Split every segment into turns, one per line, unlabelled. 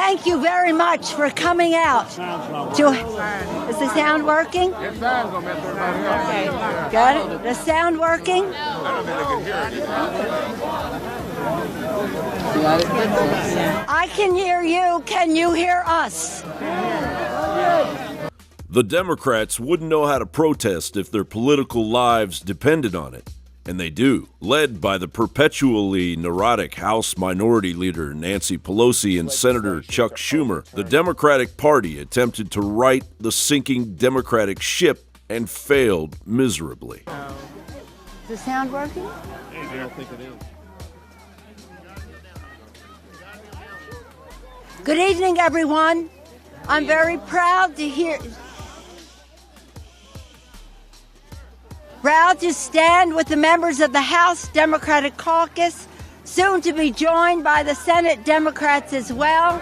Thank you very much for coming out. Is the sound working?
It sounds gonna mess everybody up.
Okay, got it? The sound working?
I don't think they can hear it.
I can hear you. Can you hear us?
The Democrats wouldn't know how to protest if their political lives depended on it. And they do. Led by the perpetually neurotic House Minority Leader Nancy Pelosi and Senator Chuck Schumer, the Democratic Party attempted to right the sinking Democratic ship and failed miserably.
Is the sound working?
I don't think it is.
Good evening, everyone. I'm very proud to stand with the members of the House Democratic Caucus, soon to be joined by the Senate Democrats as well.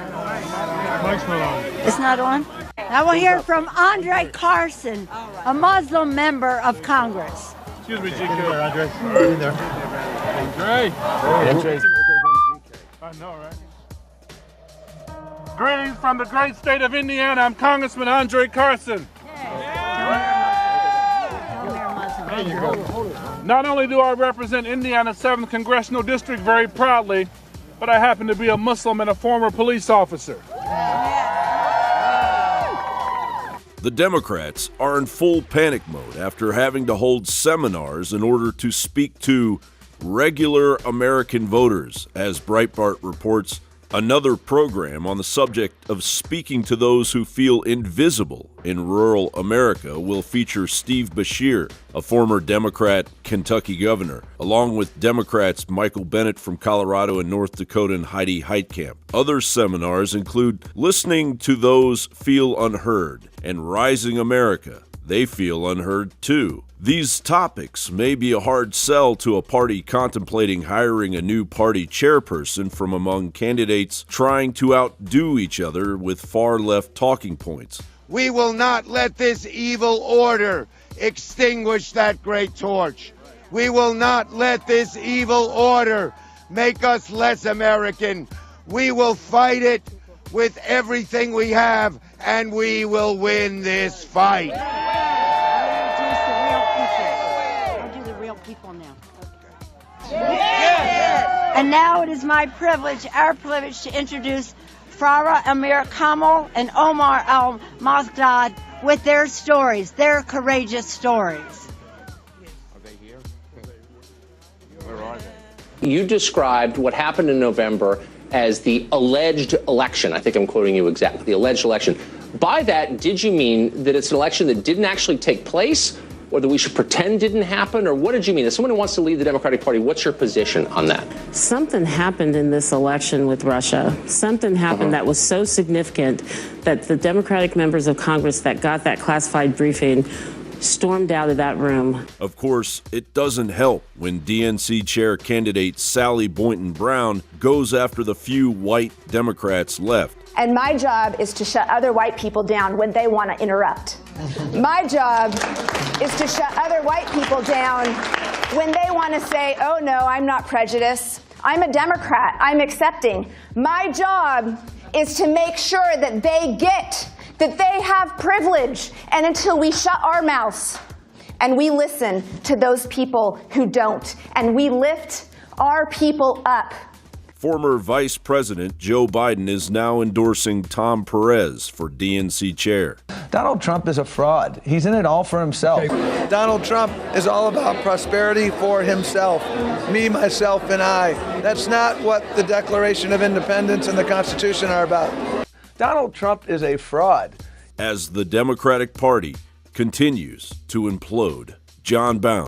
Mike's not on.
It's not on? Now we'll hear from Andre Carson, a Muslim member of Congress.
Excuse me, GK. Andre. In there. Andre. I know, right? Greetings from the great state of Indiana. I'm Congressman Andre Carson. Not only do I represent Indiana's 7th Congressional District very proudly, but I happen to be a Muslim and a former police officer.
The Democrats are in full panic mode after having to hold seminars in order to speak to regular American voters, as Breitbart reports. Another program on the subject of speaking to those who feel invisible in rural America will feature Steve Beshear, a former Democrat Kentucky governor, along with Democrats Michael Bennet from Colorado and North Dakota and Heidi Heitkamp. Other seminars include Listening to Those Feel Unheard and Rising America. They feel unheard too. These topics may be a hard sell to a party contemplating hiring a new party chairperson from among candidates trying to outdo each other with far-left talking points.
We will not let this evil order extinguish that great torch. We will not let this evil order make us less American. We will fight it with everything we have, and we will win this fight.
People now. And now it is my privilege, our privilege, to introduce Farah Amir Kamal and Omar Al-Mazdad with their stories, their courageous stories.
Are they here? Where are they?
You described what happened in November as the alleged election. I think I'm quoting you exactly, the alleged election. By that, did you mean that it's an election that didn't actually take place, or that we should pretend didn't happen, or what did you mean? As someone who wants to lead the Democratic Party, what's your position on that?
Something happened in this election with Russia. Something happened that was so significant that the Democratic members of Congress that got that classified briefing stormed out of that room.
Of course, it doesn't help when DNC chair candidate Sally Boynton Brown goes after the few white Democrats left.
And my job is to shut other white people down when they want to interrupt. My job is to shut other white people down when they want to say, oh no, I'm not prejudiced. I'm a Democrat. I'm accepting. My job is to make sure that they get that they have privilege. And until we shut our mouths and we listen to those people who don't, and we lift our people up.
Former Vice President Joe Biden is now endorsing Tom Perez for DNC chair.
Donald Trump is a fraud. He's in it all for himself.
Donald Trump is all about prosperity for himself. Me, myself, and I. That's not what the Declaration of Independence and the Constitution are about.
Donald Trump is a fraud.
As the Democratic Party continues to implode. John Bound.